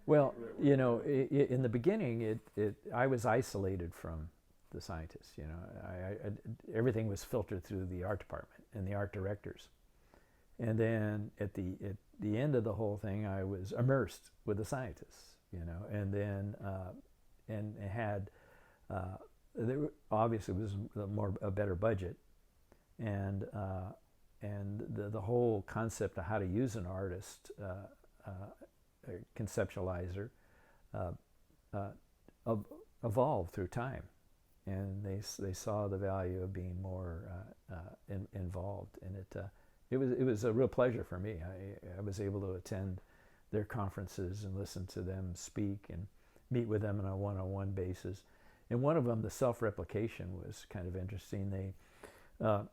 Well, you know, in the beginning, I was isolated from the scientists. You know, everything was filtered through the art department and the art directors. And then at the end of the whole thing, I was immersed with the scientists. You know, and then and had there obviously was a better budget, and the whole concept of how to use an artist conceptualizer uh, uh, evolved through time, and they saw the value of being more involved, and it was a real pleasure for me. I was able to attend their conferences and listen to them speak and meet with them on a one-on-one basis. And one of them, the self-replication, was kind of interesting. Uh,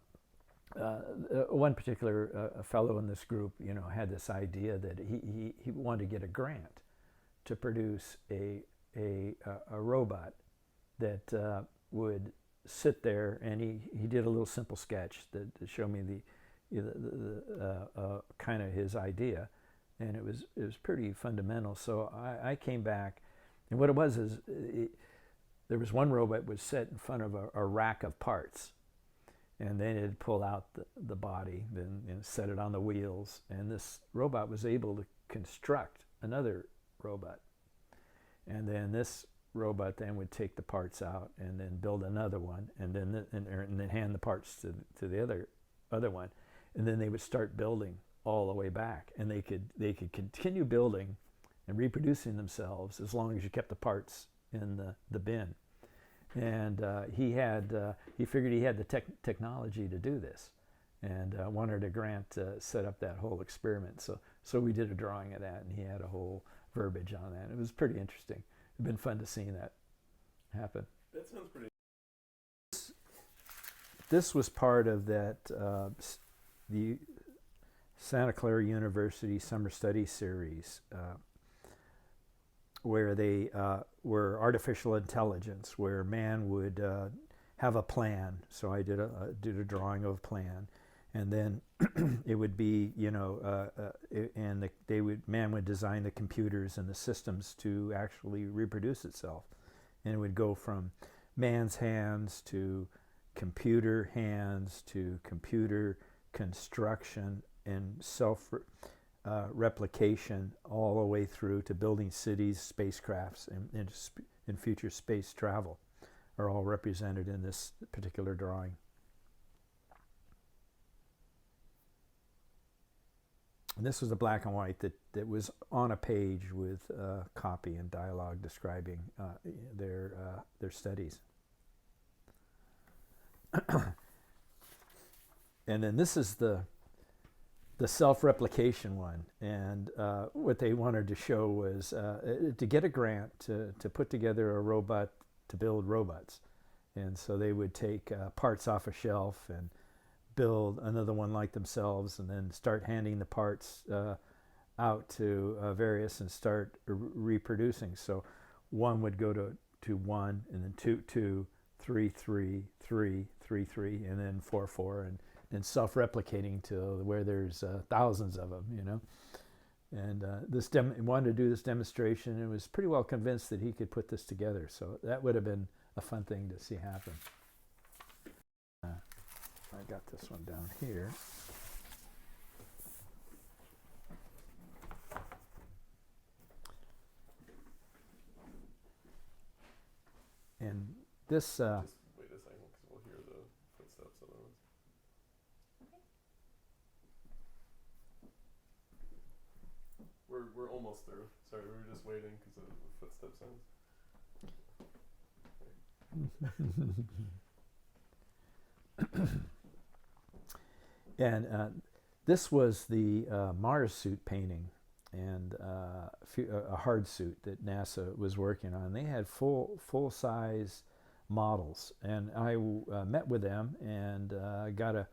One particular fellow in this group, you know, had this idea that he wanted to get a grant to produce a robot that would sit there, and he did a little simple sketch that to show me the kind of his idea, and it was pretty fundamental. So I came back, and what it was is there was one robot was set in front of a rack of parts, and then it'd pull out the body, then set it on the wheels, and this robot was able to construct another robot, and then this robot then would take the parts out and then build another one, and then hand the parts to the other one, and then they would start building all the way back, and they could continue building and reproducing themselves as long as you kept the parts in the bin. And he figured he had the technology to do this, and wanted a grant to set up that whole experiment. So we did a drawing of that, and he had a whole verbiage on that. It was pretty interesting. It'd been fun to see that happen. That sounds pretty. This was part of that the Santa Clara University Summer Study Series, where they were artificial intelligence, where man would have a plan. So I did a drawing of a plan, and then it would be, you know, and man would design the computers and the systems to actually reproduce itself, and it would go from man's hands to computer hands to computer construction and replication, all the way through to building cities, spacecrafts, and future space travel are all represented in this particular drawing. And this was a black and white that was on a page with copy and dialogue describing their studies. And then this is the self-replication one, and what they wanted to show was to get a grant to put together a robot to build robots. And so they would take parts off a shelf and build another one like themselves, and then start handing the parts out to various and start reproducing. So one would go to one, and then two, three, and then four, and self-replicating to where there's thousands of them, you know. And wanted to do this demonstration, and was pretty well convinced that he could put this together. So that would have been a fun thing to see happen. I got this one down here. And this... Just wait a second, because we'll hear the footsteps otherwise. We're almost through. Sorry, we were just waiting because of the footstep sounds. And this was the Mars suit painting, and a hard suit that NASA was working on. They had full size models, and I met with them and got a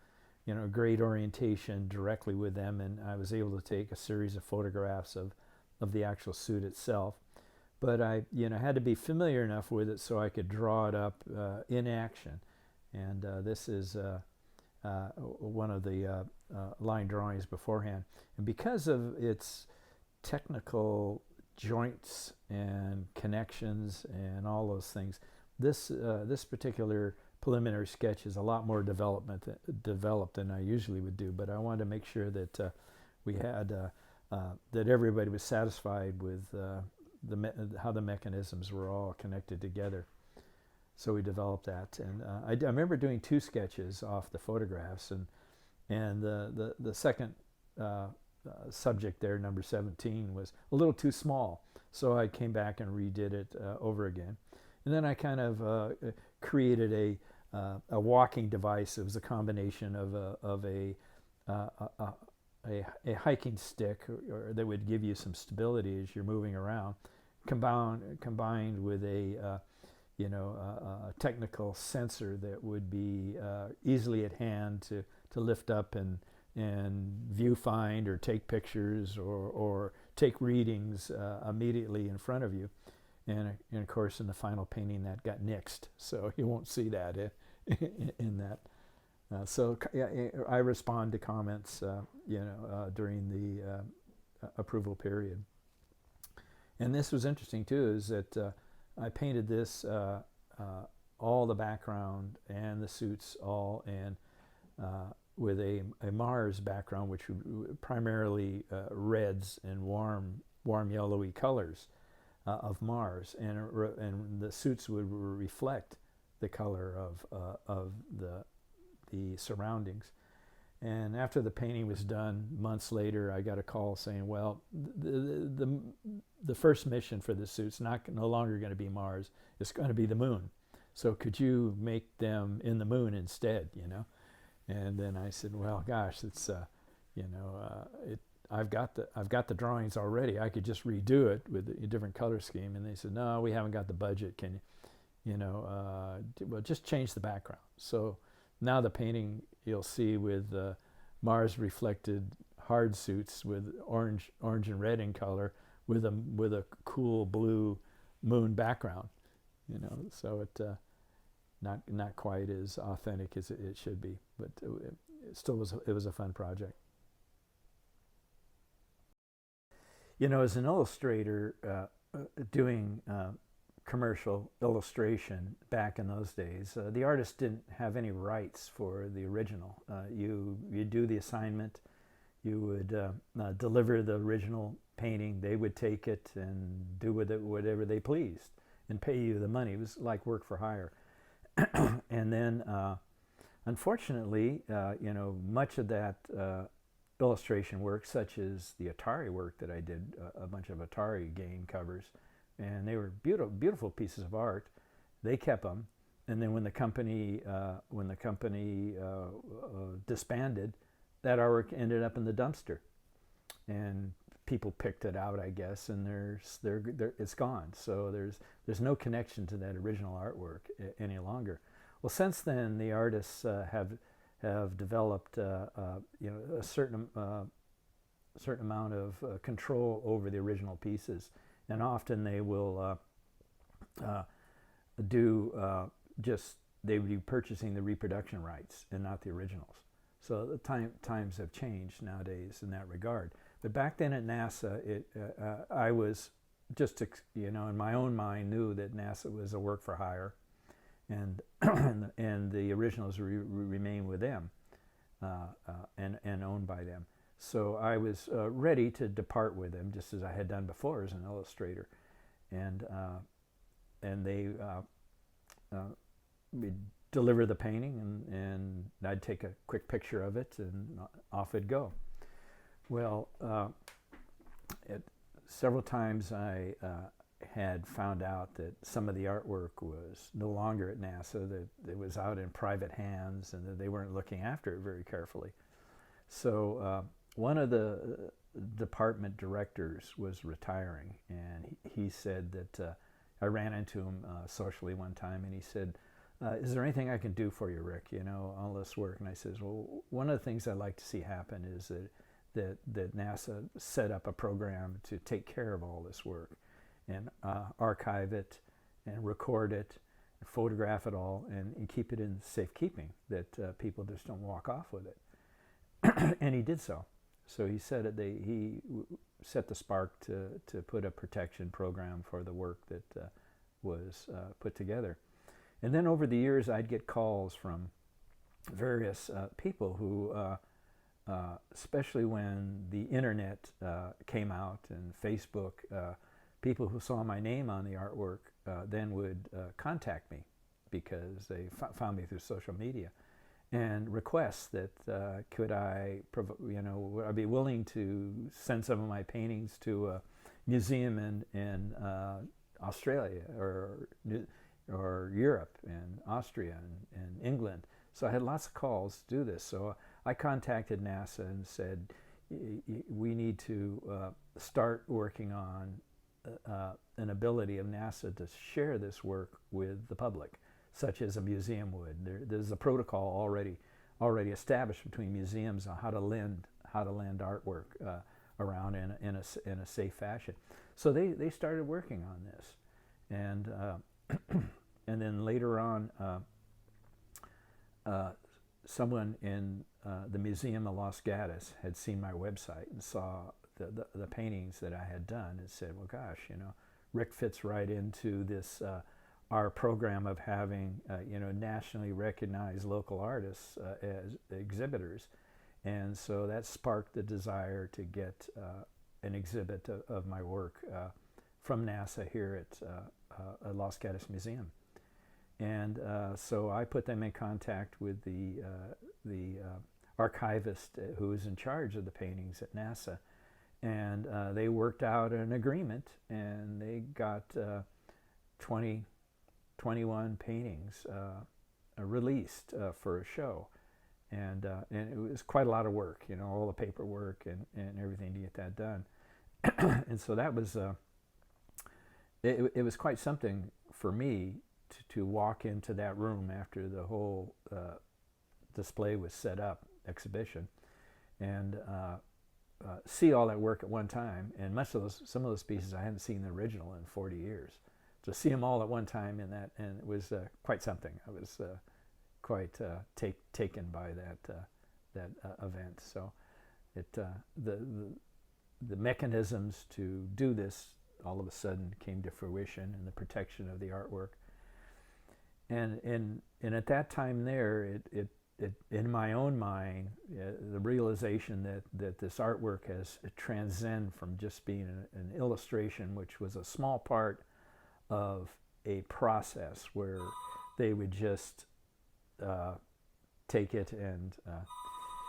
great orientation directly with them, and I was able to take a series of photographs of the actual suit itself. But I had to be familiar enough with it so I could draw it up in action. And this is one of the line drawings beforehand. And because of its technical joints and connections and all those things. This particular preliminary sketch is a lot more developed than I usually would do, but I wanted to make sure that we had that everybody was satisfied with how the mechanisms were all connected together. So we developed that, and I remember doing 2 sketches off the photographs, and the second subject there, number 17, was a little too small, so I came back and redid it over again. And then I kind of created a walking device. It was a combination of a hiking stick or that would give you some stability as you're moving around, combined with a technical sensor that would be easily at hand to lift up and view find or take pictures or take readings immediately in front of you. And of course, in the final painting, that got nixed, so you won't see that in that. So I respond to comments, during the approval period. And this was interesting too, is that I painted this, all the background and the suits all, and with a Mars background, which would primarily reds and warm yellowy colors of Mars, and the suits would reflect the color of the surroundings. And after the painting was done, months later, I got a call saying, well, the first mission for the suit's no longer going to be Mars, it's going to be the moon. So could you make them in the moon instead, And then I said, well, gosh, it's, I've got the drawings already. I could just redo it with a different color scheme. And they said, no, we haven't got the budget. Can you, well, just change the background. So now the painting you'll see with Mars reflected hard suits with orange and red in color, with a cool blue moon background. So it not quite as authentic as it should be, but it still was a fun project. As an illustrator, doing commercial illustration back in those days, the artist didn't have any rights for the original. You do the assignment, you would deliver the original painting, they would take it and do with it whatever they pleased and pay you the money. It was like work for hire. And then, unfortunately, much of that illustration work, such as the Atari work that I did, a bunch of Atari game covers, and they were beautiful pieces of art. They kept them, and then when the company disbanded, that artwork ended up in the dumpster, and people picked it out, I guess, and it's gone. So there's no connection to that original artwork any longer. Well, since then, the artists have developed a certain amount of control over the original pieces, and often they will they would be purchasing the reproduction rights and not the originals. So the times have changed nowadays in that regard. But back then at NASA, I was just in my own mind knew that NASA was a work for hire, and and the originals remain with them and owned by them. So I was ready to depart with them, just as I had done before as an illustrator, and they we'd deliver the painting, and I'd take a quick picture of it, and off it'd go. Well, several times I had found out that some of the artwork was no longer at NASA, that it was out in private hands, and that they weren't looking after it very carefully. So one of the department directors was retiring, and he said that I ran into him socially one time, and he said, is there anything I can do for you, Rick, all this work? And I says, well, one of the things I'd like to see happen is that NASA set up a program to take care of all this work and archive it and record it, and photograph it all, and keep it in safekeeping, that people just don't walk off with it. And he did so. So he said it. Set the spark to put a protection program for the work that was put together. And then over the years, I'd get calls from various people who, especially when the internet came out and Facebook, people who saw my name on the artwork then would contact me because they found me through social media and request that could I, would I be willing to send some of my paintings to a museum in Australia or Europe and Austria and England. So I had lots of calls to do this. So I contacted NASA and said, we need to start working on an ability of NASA to share this work with the public, such as a museum would. There's a protocol already established between museums on how to lend artwork around in a safe fashion. So they started working on this, and and then later on, someone in the Museum of Los Gatos had seen my website and saw the paintings that I had done and said, well, gosh, Rick fits right into this our program of having nationally recognized local artists as exhibitors. And so that sparked the desire to get an exhibit of my work from NASA here at Los Gatos Museum. And so I put them in contact with the archivist who was in charge of the paintings at NASA. And they worked out an agreement, and they got 21 paintings released for a show. And it was quite a lot of work, all the paperwork and everything to get that done. And so that was, it was quite something for me to walk into that room after the whole display was set up, exhibition, and see all that work at one time. And some of those pieces I hadn't seen the original in 40 years. To see them all at one time in that, and it was quite something. I was quite taken by that event. So the mechanisms to do this all of a sudden came to fruition, and the protection of the artwork. And at that time there, it in my own mind, the realization that this artwork has transcended from just being an illustration, which was a small part of a process where they would just take it and